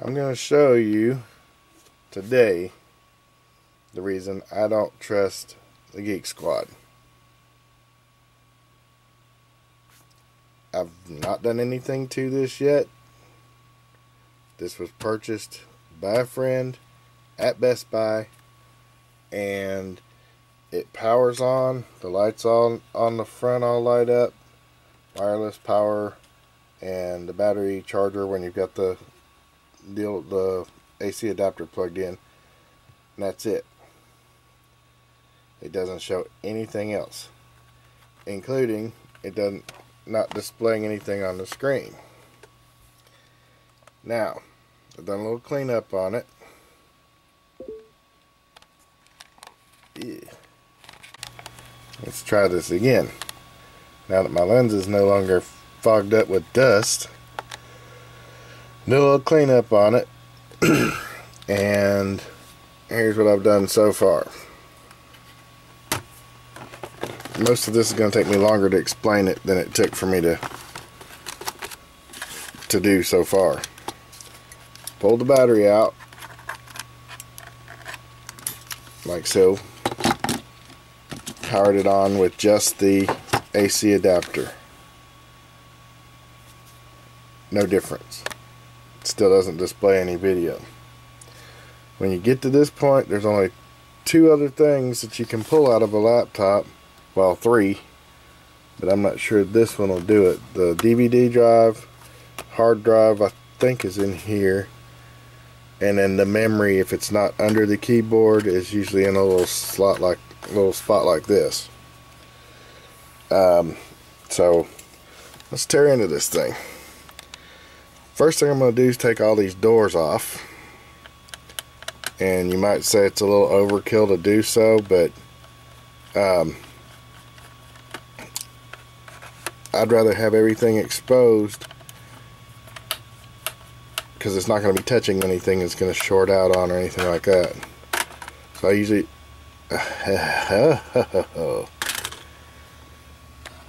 I'm going to show you today the reason I don't trust the Geek Squad. I've not done anything to this yet. This was purchased by a friend at Best Buy, and it powers on. The lights on the front all light up, wireless power, and the battery charger when you've got the AC adapter plugged in, and that's it. It doesn't show anything else, including it doesn't not displaying anything on the screen. Now, I've done a little cleanup on it. Yeah. Let's try this again. Now that my lens is no longer fogged up with dust, do a little cleanup on it, and here's what I've done so far. Most of this is going to take me longer to explain it than it took for me to do so far. Pulled the battery out, like so. Powered it on with just the AC adapter. No difference. It still doesn't display any video. When you get to this point, there's only two other things that you can pull out of a laptop. Well, three, but I'm not sure this one will do it. The DVD drive, hard drive I think is in here, and then the memory, if it's not under the keyboard, is usually in a little spot like this. So let's tear into this thing. First thing I'm going to do is take all these doors off, and you might say it's a little overkill to do so, but I'd rather have everything exposed because it's not going to be touching anything that's going to short out on or anything like that. So I usually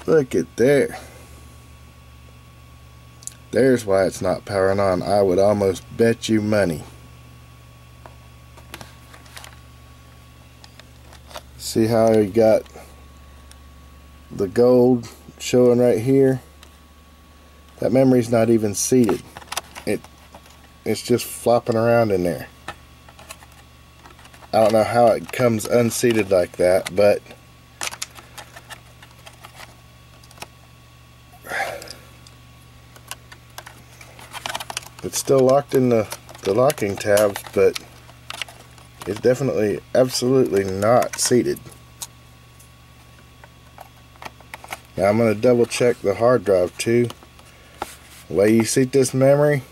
look at there. There's why it's not powering on. I would almost bet you money. See how you got the gold showing right here? That memory's not even seated. It's just flopping around in there. I don't know how it comes unseated like that, but it's still locked in the locking tabs, but it's definitely absolutely not seated. Now I'm going to double check the hard drive too. The way you seat this memory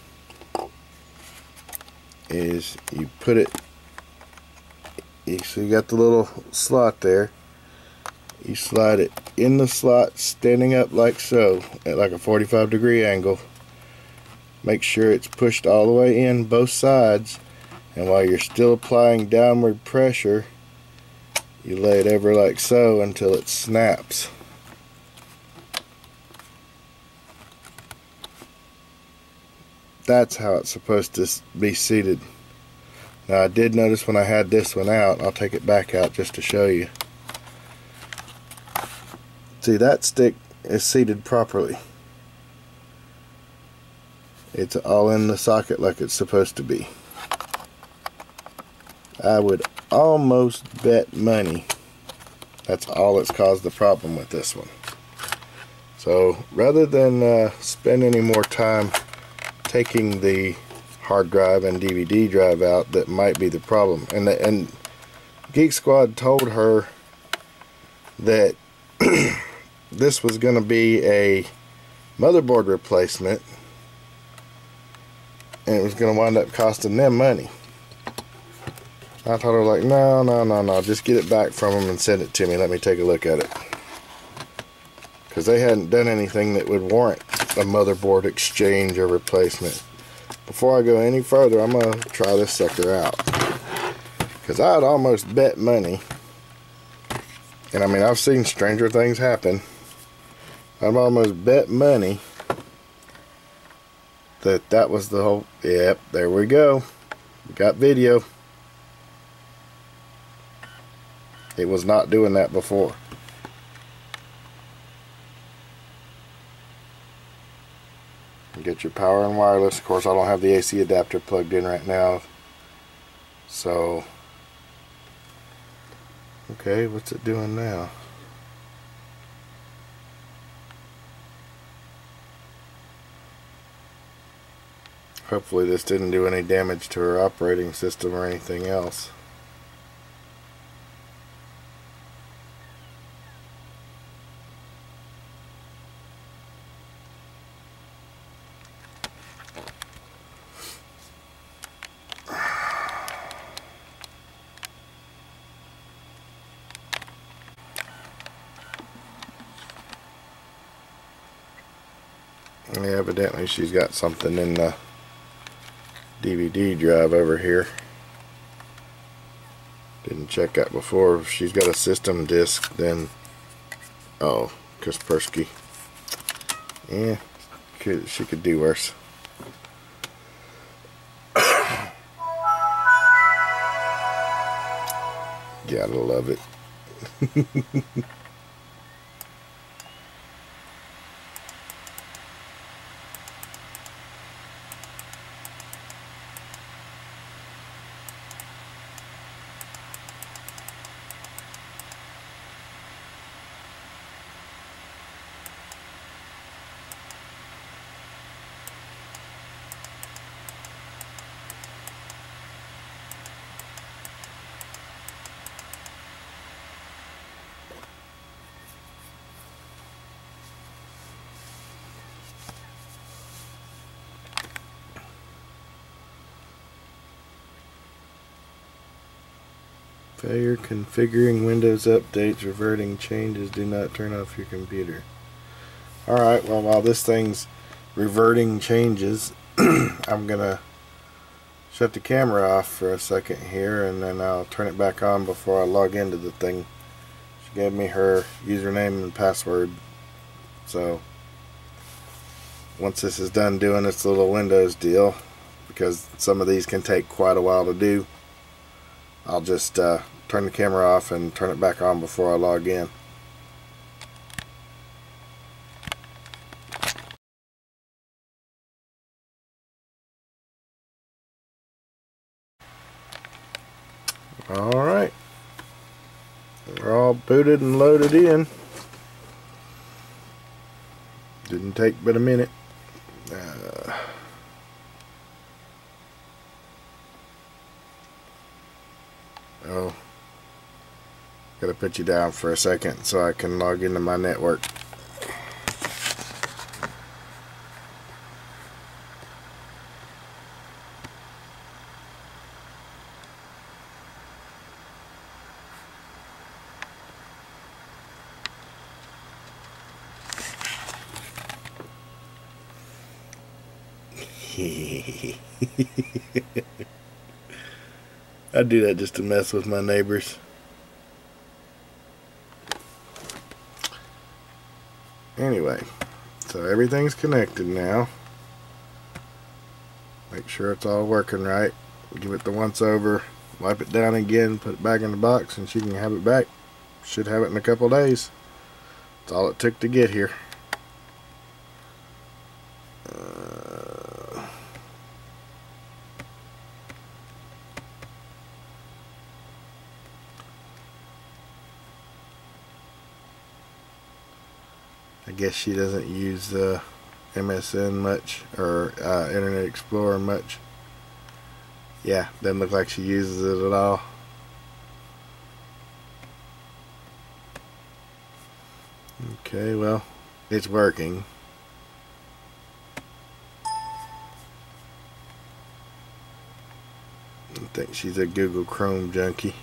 is you put it, so you got the little slot there, you slide it in the slot standing up like so at like a 45-degree angle. Make sure it's pushed all the way in both sides, and while you're still applying downward pressure, you lay it over like so until it snaps. That's how it's supposed to be seated. Now I did notice when I had this one out, I'll take it back out just to show you. See, that stick is seated properly. It's all in the socket like it's supposed to be. I would almost bet money that's all that's caused the problem with this one. So rather than spend any more time taking the hard drive and DVD drive out, that might be the problem. And Geek Squad told her that this was going to be a motherboard replacement, and it was going to wind up costing them money. I told her, like, no, just get it back from them and send it to me. Let me take a look at it. Because they hadn't done anything that would warrant a motherboard exchange or replacement. Before I go any further, I'm going to try this sucker out. Because I'd almost bet money, and I mean, I've seen stranger things happen. I've almost bet money that was the whole. Yep, there we go. We got video. It was not doing that before. Get your power and wireless. Of course, I don't have the AC adapter plugged in right now. So, okay, what's it doing now? Hopefully this didn't do any damage to her operating system or anything else. Yeah, evidently she's got something in the DVD drive over here. Didn't check that before. If she's got a system disk, then oh, Kaspersky. Yeah, she could do worse. Gotta love it. Failure configuring Windows updates, reverting changes, do not turn off your computer. Alright, well, while this thing's reverting changes, I'm gonna shut the camera off for a second here, and then I'll turn it back on before I log into the thing. She gave me her username and password, so once this is done doing its little Windows deal, because some of these can take quite a while to do, I'll just turn the camera off and turn it back on before I log in. Alright, we're all booted and loaded in. Didn't take but a minute. Oh, gotta put you down for a second so I can log into my network. I do that just to mess with my neighbors. Anyway, so everything's connected now. Make sure it's all working right. Give it the once over, wipe it down again, put it back in the box, and she can have it back. Should have it in a couple days. That's all it took to get here. I guess she doesn't use MSN much, or Internet Explorer much. Yeah, doesn't look like she uses it at all. Okay, well, it's working. I think she's a Google Chrome junkie.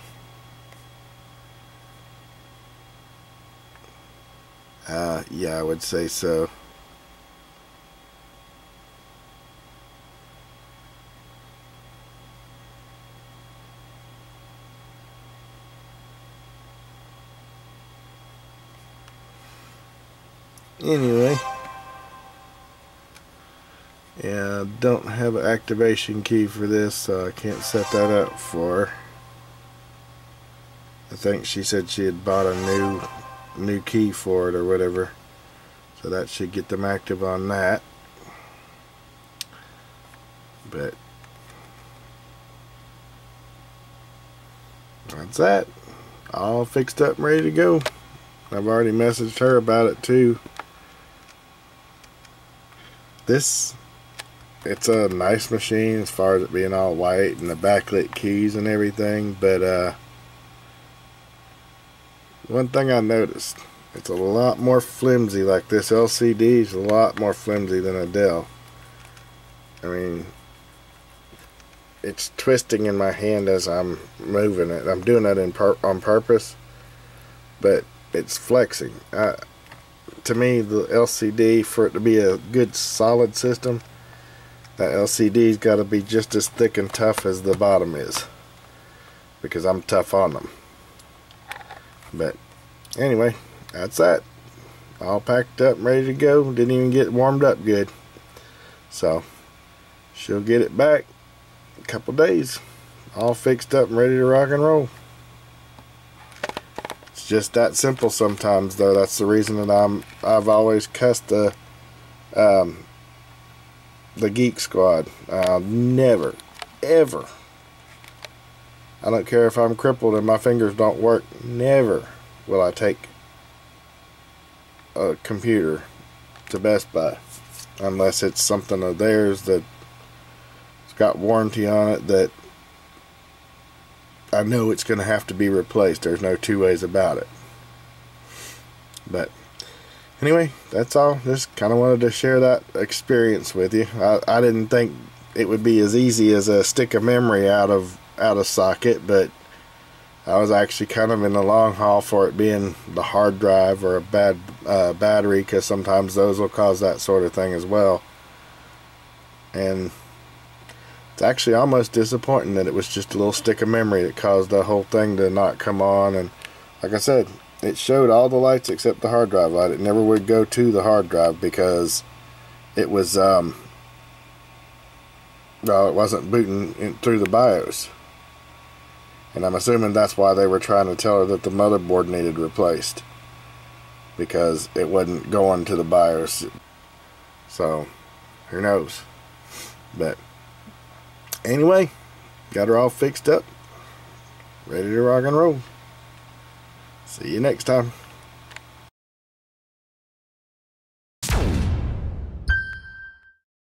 Yeah, I would say so. Yeah, I don't have an activation key for this, so I can't set that up for her. I think she said she had bought a new key for it or whatever, so that should get them active on that. But that's that. All fixed up and ready to go. I've already messaged her about it too. It's a nice machine as far as it being all white and the backlit keys and everything, but one thing I noticed, it's a lot more flimsy. Like this LCD is a lot more flimsy than a Dell. I mean, it's twisting in my hand as I'm moving it. I'm doing that on purpose, but it's flexing. To me, the LCD, for it to be a good solid system, that LCD's got to be just as thick and tough as the bottom is, because I'm tough on them. But anyway, that's that. All packed up and ready to go. Didn't even get warmed up good. So she'll get it back in a couple days. All fixed up and ready to rock and roll. It's just that simple sometimes, though. That's the reason that I've always cussed the Geek Squad. Never, ever, I don't care if I'm crippled and my fingers don't work, never will I take a computer to Best Buy unless it's something of theirs that's got warranty on it that I know it's going to have to be replaced. There's no two ways about it. But anyway, that's all. Just kind of wanted to share that experience with you. I didn't think it would be as easy as a stick of memory out of socket, but I was actually kind of in the long haul for it being the hard drive or a bad battery, because sometimes those will cause that sort of thing as well. And it's actually almost disappointing that it was just a little stick of memory that caused the whole thing to not come on. And like I said, it showed all the lights except the hard drive light. It never would go to the hard drive because it was well, it wasn't booting through the BIOS. And I'm assuming that's why they were trying to tell her that the motherboard needed replaced, because it wasn't going to the BIOS. So who knows. But anyway, got her all fixed up, ready to rock and roll. See you next time.